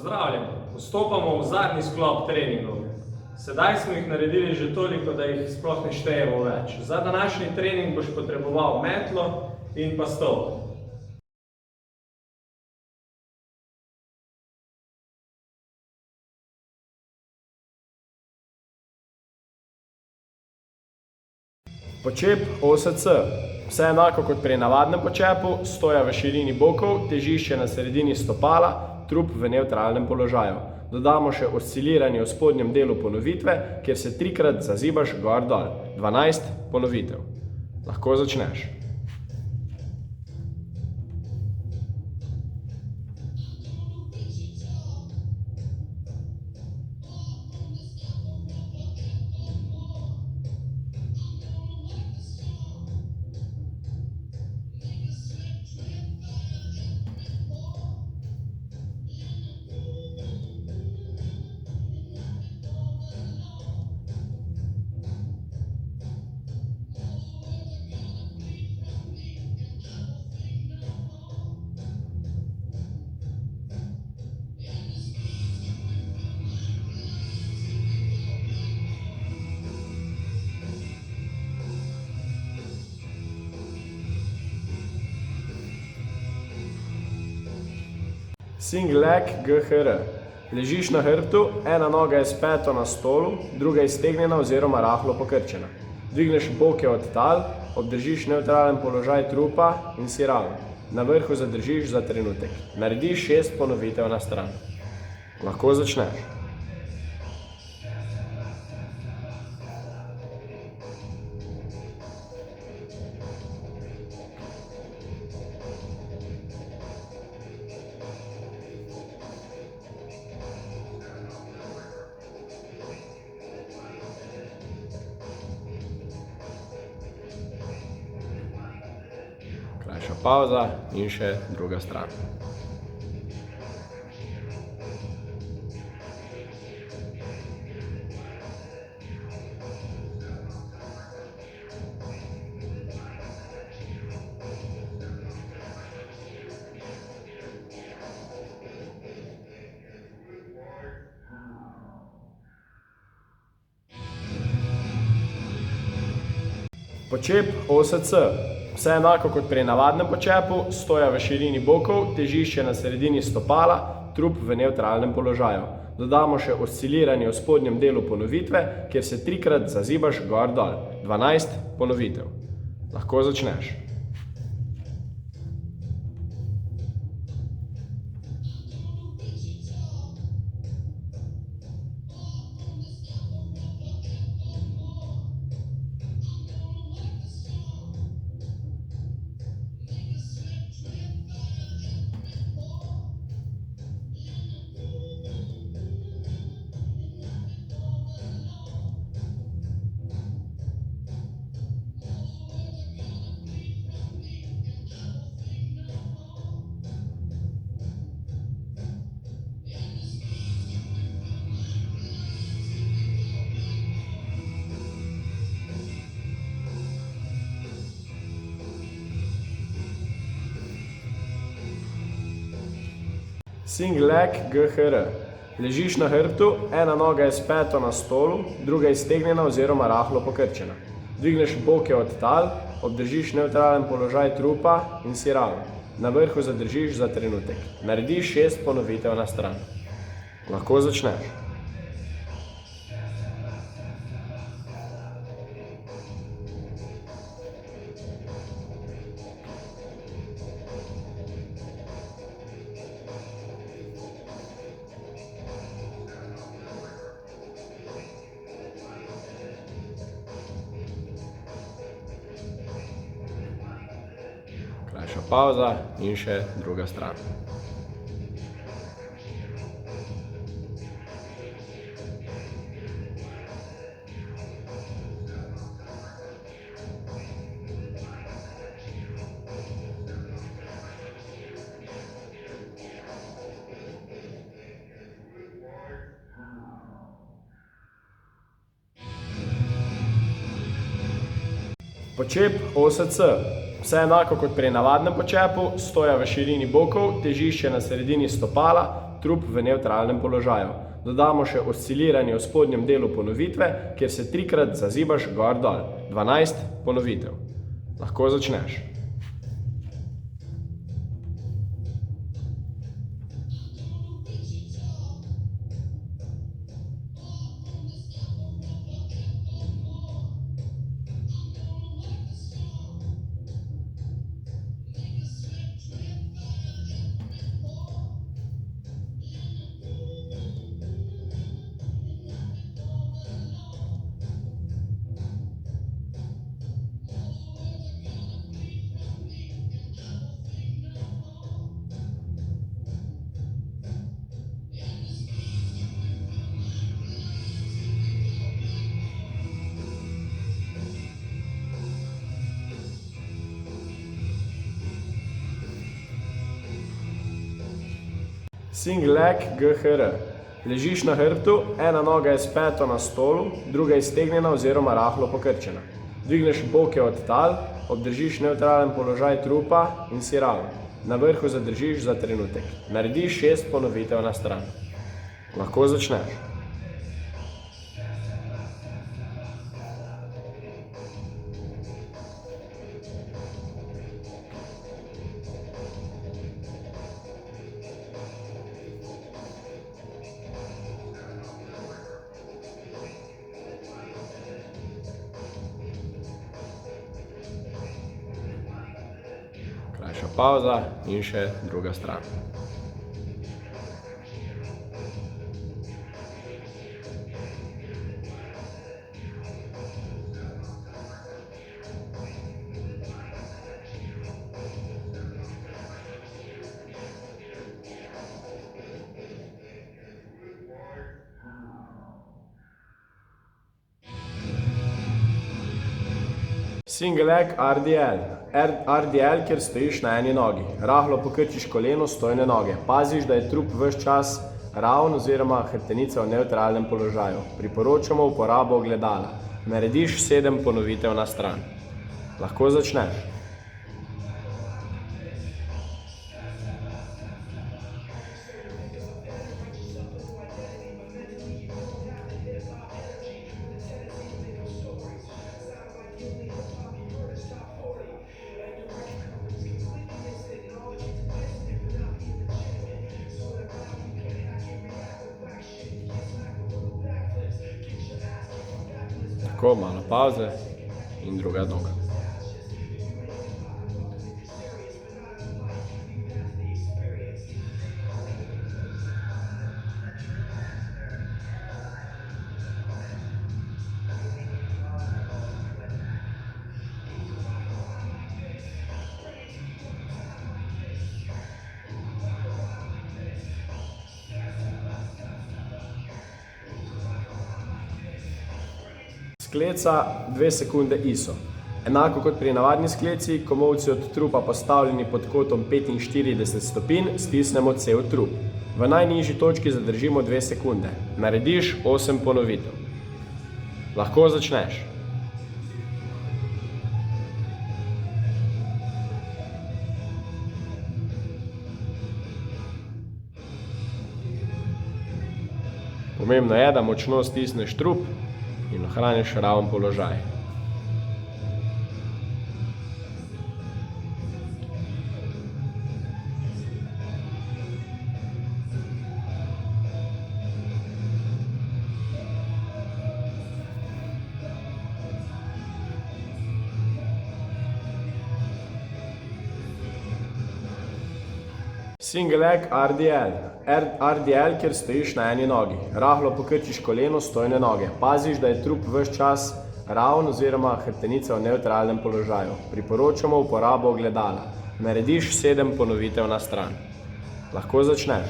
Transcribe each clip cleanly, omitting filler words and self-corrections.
Pozdravljeni! Vstopamo v zadnji sklop treningov. Sedaj smo jih naredili že toliko, da jih sploh ne štejemo več. Za današnji trening boš potreboval metlo in pa stol. Počep OSC. Vse enako kot pri navadnem počepu, stoja v širini bokov, težišče na sredini stopala, trup v nevtralnem položaju. Dodamo še osciliranje v spodnjem delu ponovitve, kjer se 3-krat zazibaš gor dol. 12 ponovitev. Lahko začneš. Single leg GHR. Ležiš na hrbtu, ena noga je s peto na stolu, druga iztegnjena oziroma rahlo pokrčena. Dvigneš boke od tal, obdržiš nevtralen položaj trupa in si ravn. Na vrhu zadržiš za trenutek. Narediš 6 ponovitev na stran. Lahko začneš. Krajša pauza in še druga stran. Počep OSC. Vse enako kot pri navadnem počepu, stoja v širini bokov, težišče na sredini stopala, trup v nevtralnem položaju. Dodamo še osciliranje v spodnjem delu ponovitve, kjer se 3-krat zazibaš gor dol. 12 ponovitev. Lahko začneš. Single leg GHR. Ležiš na hrbtu, ena noga je s peto na stolu, druga iztegnjena oziroma rahlo pokrčena. Dvigneš boke od tal, obdržiš nevtralen položaj trupa in si ravn. Na vrhu zadržiš za trenutek. Narediš 6 ponovitev na stran. Lahko začneš. Krajša pauza in še druga stran. Počep OSC. Vse enako kot pri navadnem počepu, stoja v širini bokov, težišče na sredini stopala, trup v nevtralnem položaju. Dodamo še osciliranje v spodnjem delu ponovitve, kjer se 3-krat zazibaš gor-dol. 12 ponovitev. Lahko začneš. Single leg GHR. Ležiš na hrbtu, ena noga je s peto na stolu, druga je iztegnjena oziroma rahlo pokrčena. Dvigneš boke od tal, obdržiš nevtralen položaj trupa in si ravn. Na vrhu zadržiš za trenutek. Narediš 6 ponovitev na stran. Lahko začneš. Krajša pauza in še druga stran. Single leg RDL. RDL, kjer stojiš na eni nogi. Rahlo pokrčiš koleno stojne noge. Paziš, da je trup ves čas ravn oziroma hrbtenica v nevtralnem položaju. Priporočamo uporabo ogledala. Narediš 7 ponovitev na stran. Lahko začneš. Tako, malo pauze in druga noga. Skleca 2 sekunde ISO. Enako kot pri navadni skleci, komolci od trupa postavljeni pod kotom 45 stopinj, stisnemo cel trup. V najnižji točki zadržimo 2 sekunde. Narediš 8 ponovitev. Lahko začneš. Pomembno je, da močno stisneš trup in ohraniš raven položaj. Single leg RDL. RDL, kjer stojiš na eni nogi. Rahlo pokrčiš koleno stojne noge. Paziš, da je trup ves čas ravn oziroma hrbtenica v nevtralnem položaju. Priporočamo uporabo ogledala. Narediš 7 ponovitev na stran. Lahko začneš.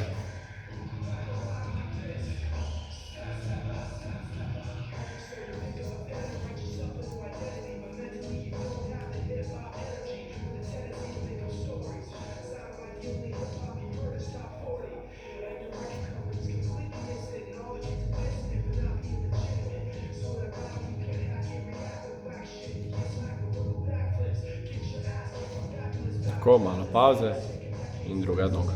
Tako, malo pauze in druga noga.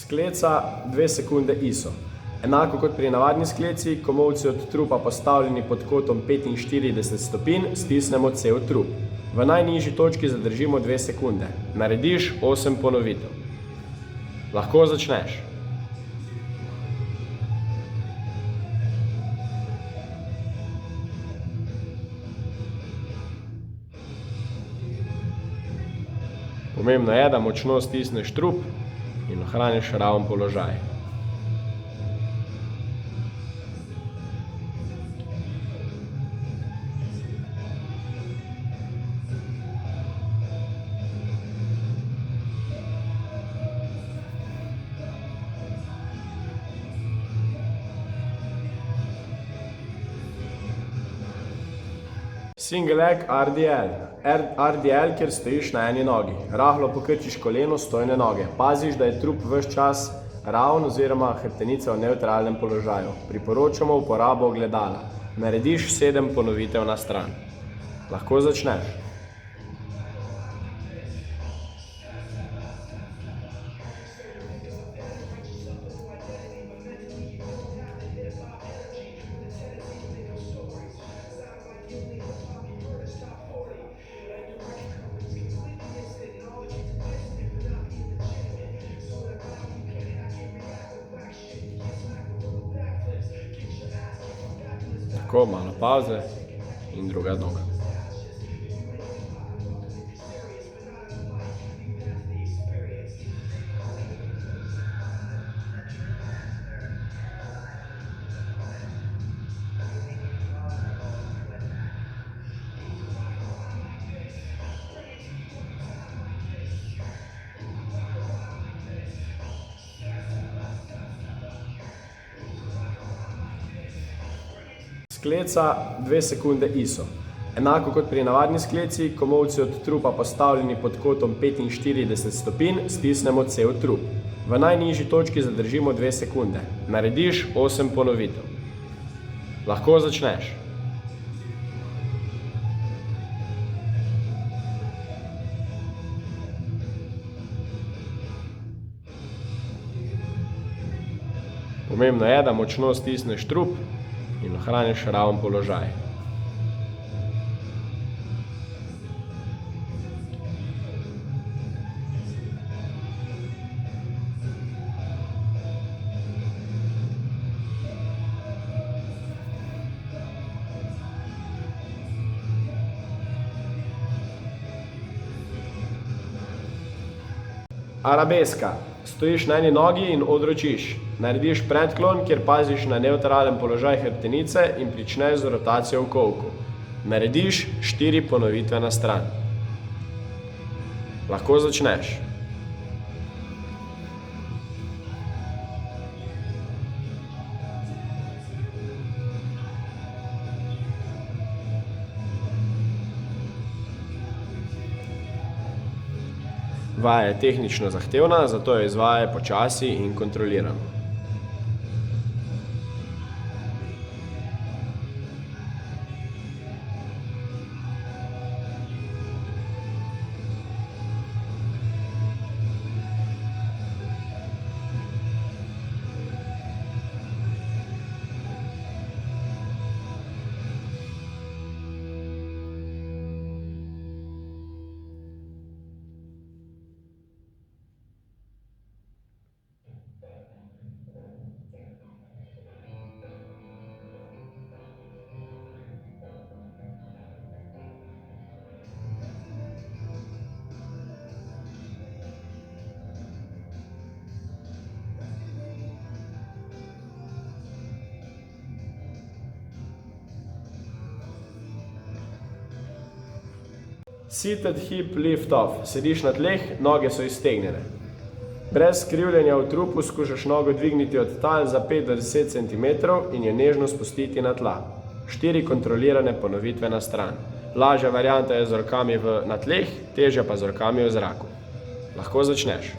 Skleca 2 sekunde ISO. Enako kot pri navadni skleci, komolci od trupa postavljeni pod kotom 45 stopinj, stisnemo cel trup. V najnižji točki zadržimo 2 sekunde. Narediš 8 ponovitev. Lahko začneš. Pomembno je, da močno stisneš trup in ohraniš raven položaj. Single leg RDL. RDL, kjer stojiš na eni nogi. Rahlo pokrčiš koleno stojne noge. Paziš, da je trup ves čas raven oziroma hrbtenica v nevtralnem položaju. Priporočamo uporabo ogledala. Narediš 7 ponovitev na stran. Lahko začneš. Tako, malo pauze in druga noga. Skleca 2 sekunde ISO. Enako kot pri navadni skleci, komolci od trupa postavljeni pod kotom 45 stopinj, stisnemo cel trup. V najnižji točki zadržimo 2 sekunde. Narediš 8 ponovitev. Lahko začneš. Pomembno je, da močno stisneš trup in ohraniš raven položaj. Arabeska. Stojiš na eni nogi in odročiš. Narediš predklon, kjer paziš na nevtralen položaj hrbtenice in pričneš z rotacijo v kolku. Narediš 4 ponovitve na stran. Lahko začneš. Vaja je tehnično zahtevna, zato jo izvajaj počasi in kontrolirano. Seated hip lift off. Sediš na tleh, noge so iztegnjene. Brez skrivljenja v trupu skušaš nogo dvigniti od tal za 5 do 10 cm in jo nežno spustiti na tla. 4 kontrolirane ponovitve na stran. Lažja varianta je z rokami na tleh, težja pa z rokami v zraku. Lahko začneš.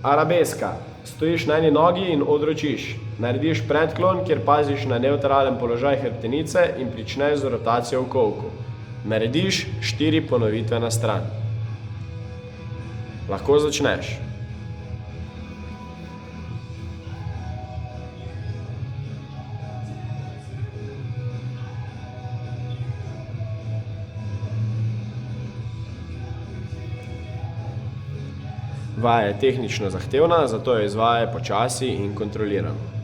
Arabeska. Stojiš na eni nogi in odročiš. Narediš predklon, kjer paziš na nevtralen položaj hrbtenice in pričneš z rotacijo v kolku. Narediš 4 ponovitve na stran. Lahko začneš. Vaja je tehnično zahtevna, zato jo izvajaj počasi in kontrolirano.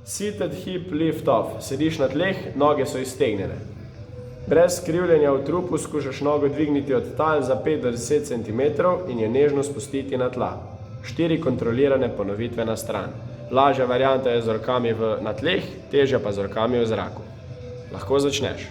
Seated hip lift off. Sediš na tleh, noge so iztegnjene. Brez skrivljenja v trupu skušaš nogo dvigniti od tal za 5 do 10 cm in jo nežno spustiti na tla. 4 kontrolirane ponovitve na stran. Lažja varianta je z rokami na tleh, težja pa z rokami v zraku. Lahko začneš.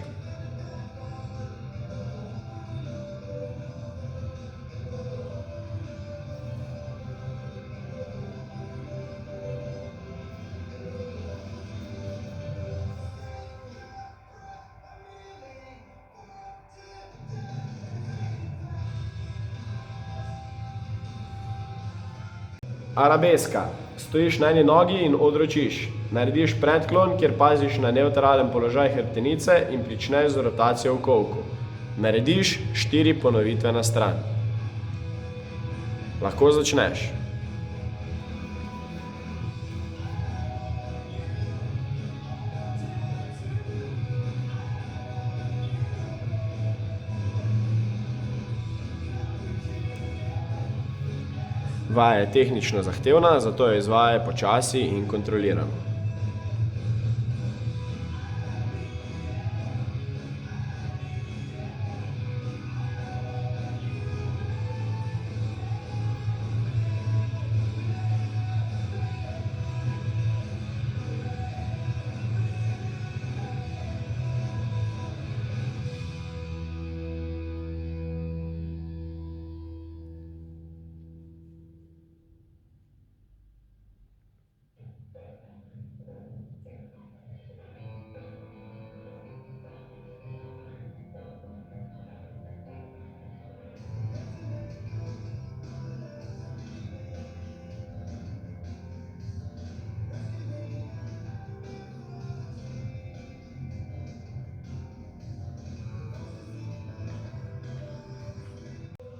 Arabeska. Stojiš na eni nogi in odročiš. Narediš predklon, kjer paziš na nevtralen položaj hrbtenice in pričneš z rotacijo v kolku. Narediš 4 ponovitve na stran. Lahko začneš. Vaja je tehnično zahtevna, zato jo izvajaj počasi in kontrolirano.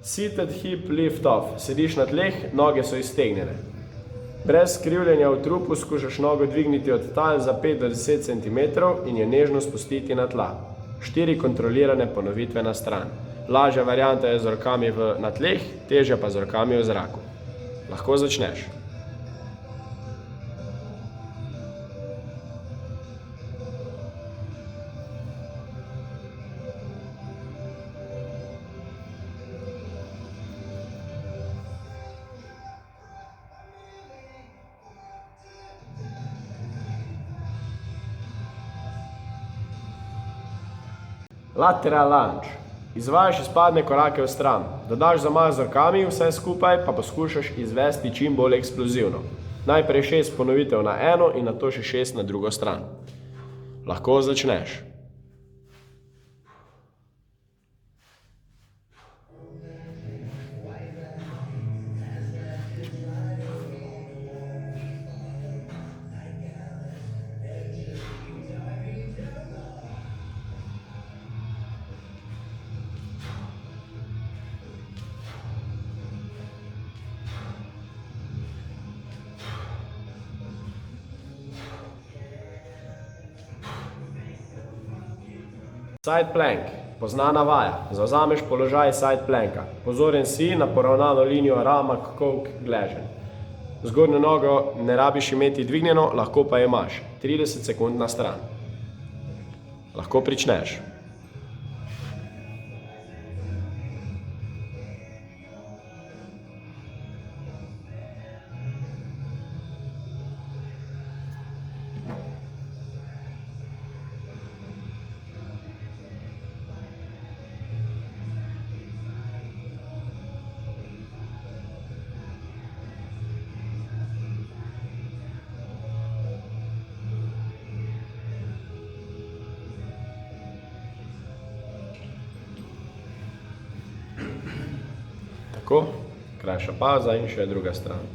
Seated hip lift off. Sediš na tleh, noge so iztegnjene. Brez skrivljenja v trupu skušaš nogo dvigniti od tal za 5 do 10 cm in jo nežno spustiti na tla. 4 kontrolirane ponovitve na stran. Lažja varianta je z rokami na tleh, težja pa z rokami v zraku. Lahko začneš. Lateral lunge. Izvajaš izpadne korake v stran. Dodaš zamah z rokami, vse skupaj pa poskušaš izvesti čim bolj eksplozivno. Najprej 6 ponovitev na eno in nato še 6 na drugo stran. Lahko začneš. Side plank, poznana vaja, zavzameš položaj side planka. Pozoren si na poravnano linijo rama, kolk, gleženj. Zgornjo nogo ne rabiš imeti dvignjeno, lahko pa imaš 30 sekund na stran. Lahko pričneš. Tako, krajša pauza in še druga stran.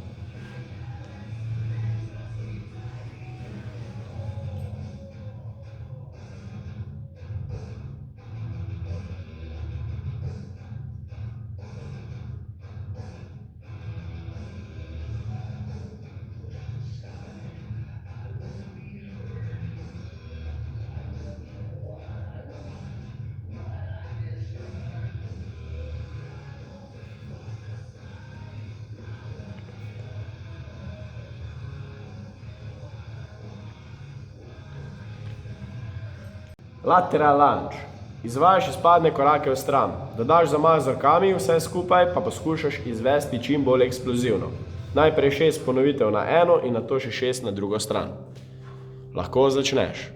Lateral lunge. Izvajaš izpadne korake v stran. Dodaš zamah z rokami, vse skupaj pa poskušaš izvesti čim bolj eksplozivno. Najprej 6 ponovitev na eno in nato še 6 na drugo stran. Lahko začneš.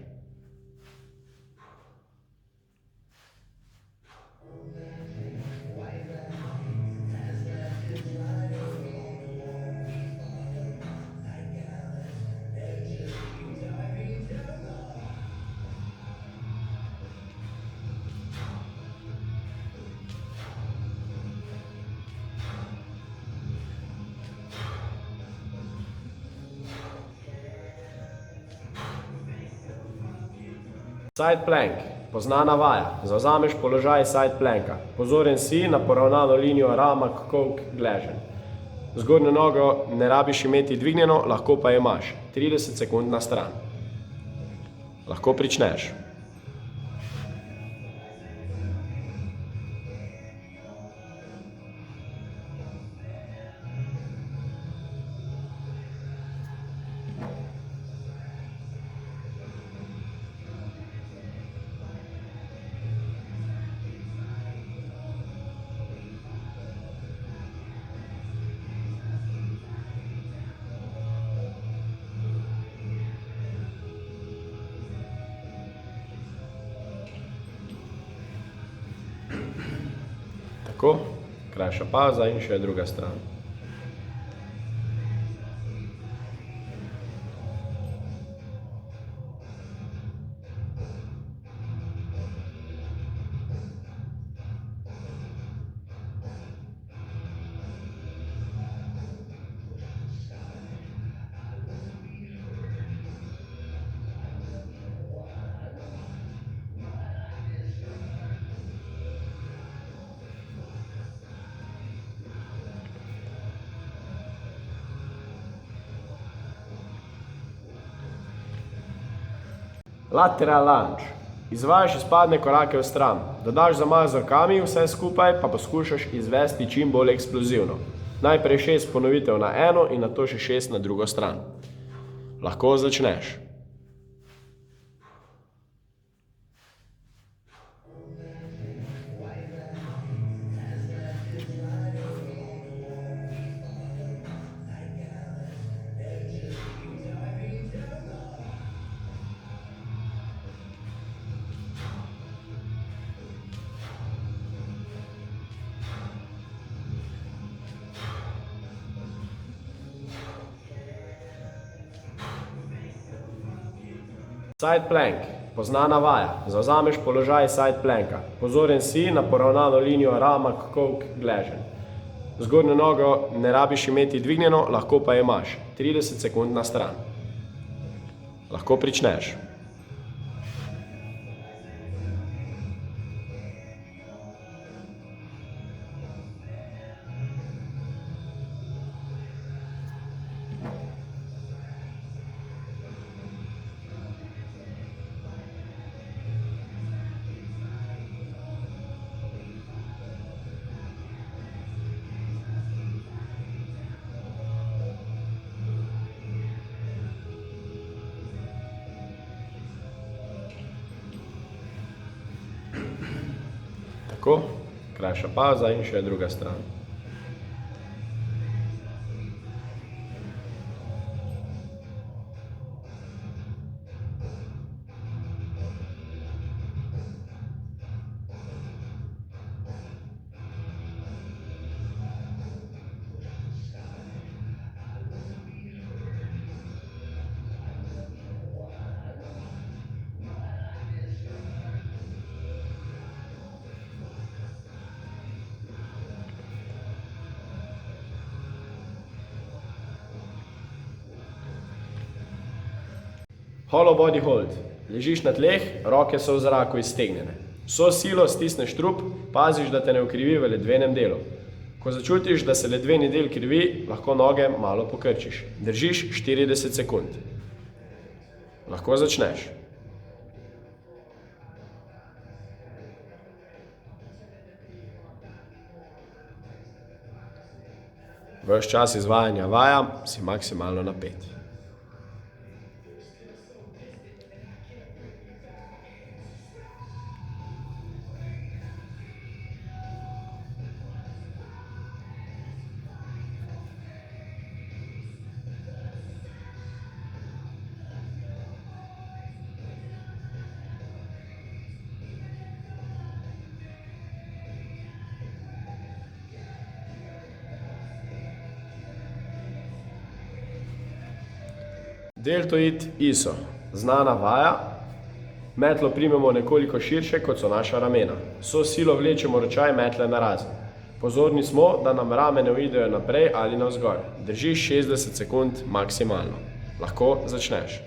Side plank, poznana vaja, zavzameš položaj side planka. Pozoren si na poravnano linijo rama, kolk, gleženj. Zgornjo nogo ne rabiš imeti dvignjeno, lahko pa imaš 30 sekund na stran. Lahko pričneš. Tako, krajša pauza in še druga stran. Lateral lunge. Izvajaš izpadne korake v stran. Dodaš zamah z rokami, vse skupaj pa poskušaš izvesti čim bolj eksplozivno. Najprej 6 ponovitev na eno in nato še 6 na drugo stran. Lahko začneš. Side plank, poznana vaja, zavzameš položaj side planka. Pozoren si na poravnano linijo rama, kolk, gleženj. Zgornjo nogo ne rabiš imeti dvignjeno, lahko pa imaš 30 sekund na stran. Lahko pričneš. Tako, krajša pauza in še druga stran. Hollow body hold. Ležiš na tleh, roke so v zraku iztegnjene. Vso silo stisneš trup, paziš, da te ne ukrivi v ledvenem delu. Ko začutiš, da se ledveni del krivi, lahko noge malo pokrčiš. Držiš 40 sekund. Lahko začneš. Ves čas izvajanja vaja si maksimalno napet. Deltoid ISO. Znana vaja. Metlo primemo nekoliko širše, kot so naša ramena. Vso silo vlečemo ročaj metle narazen. Pozorni smo, da nam rame ne uidejo naprej ali navzgor. Držiš 60 sekund maksimalno. Lahko začneš.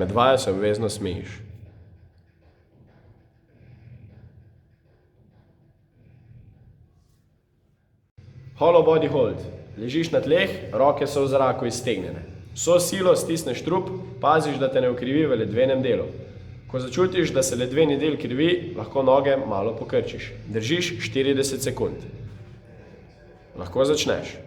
Med vajo se obvezno smejiš. Hollow body hold. Ležiš na tleh, roke so v zraku iztegnjene. Vso silo stisneš trup, paziš, da te ne ukrivi v ledvenem delu. Ko začutiš, da se ledveni del krivi, lahko noge malo pokrčiš. Držiš 40 sekund. Lahko začneš.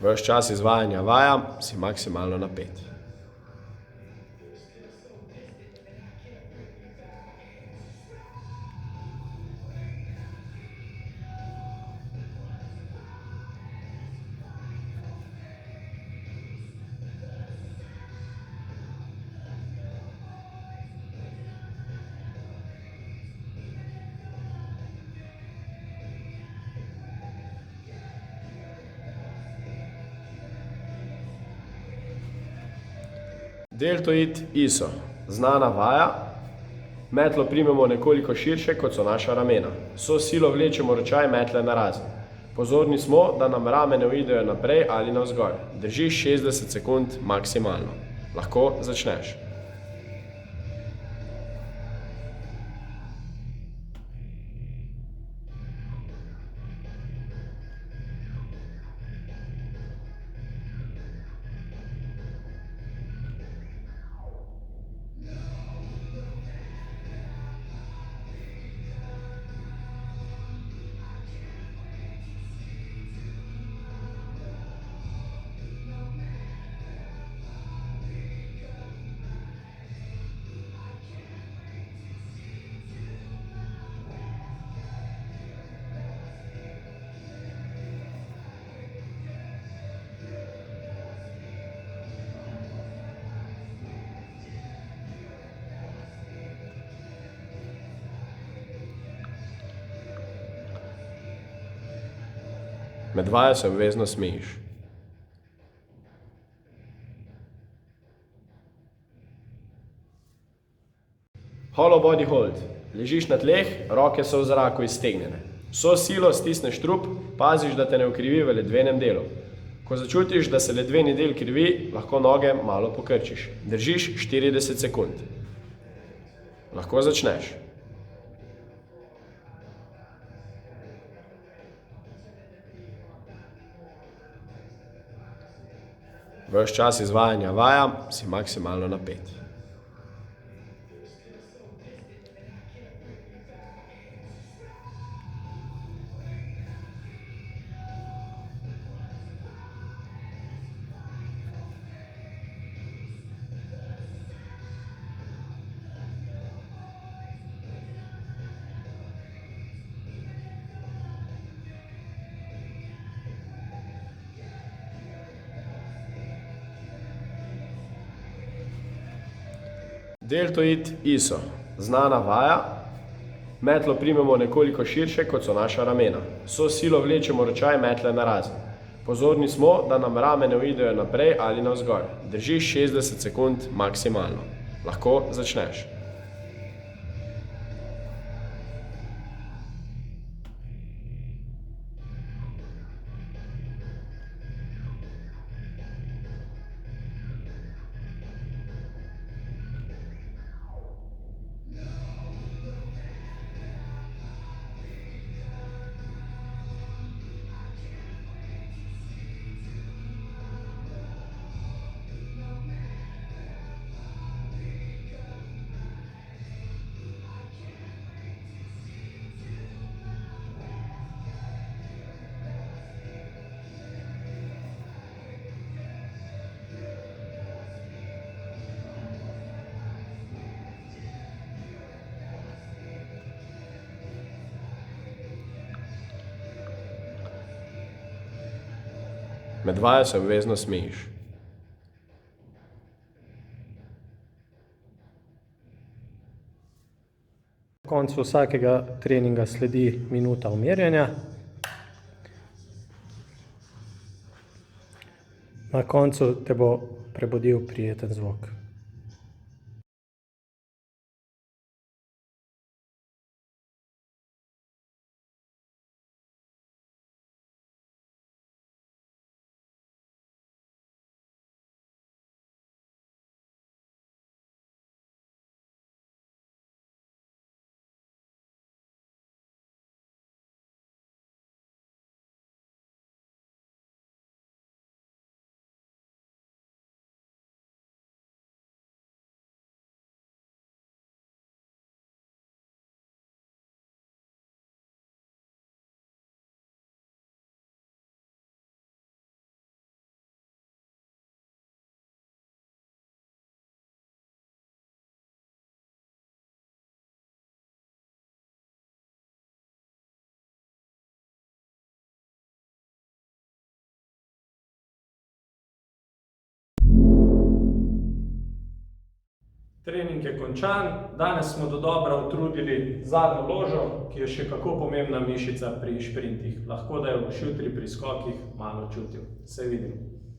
Ves čas izvajanja vaja si maksimalno napet. Deltoid ISO. Znana vaja. Metlo primemo nekoliko širše, kot so naša ramena. Vso silo vlečemo ročaj metle narazen. Pozorni smo, da nam rame ne uidejo naprej ali navzgor. Držiš 60 sekund maksimalno. Lahko začneš. Med vajo se obvezno smejiš. Hollow body hold. Ležiš na tleh, roke so v zraku iztegnjene. Vso silo stisneš trup, paziš, da te ne ukrivi v ledvenem delu. Ko začutiš, da se ledveni del krivi, lahko noge malo pokrčiš. Držiš 40 sekund. Lahko začneš. Ves čas izvajanja vaja si maksimalno napet. Deltoid ISO. Znana vaja. Metlo primemo nekoliko širše, kot so naša ramena. Vso silo vlečemo ročaj metle narazen. Pozorni smo, da nam rame ne uidejo naprej ali navzgor. Držiš 60 sekund maksimalno. Lahko začneš. Med vajo se obvezno smejiš. Na koncu vsakega treninga sledi minuta umirjanja. Na koncu te bo prebudil prijeten zvok. Trening je končan, danes smo dodobra utrudili zadnjo ložo, ki je še kako pomembna mišica pri šprintih. Lahko da jo boš jutri pri skokih malo čutil. Se vidimo.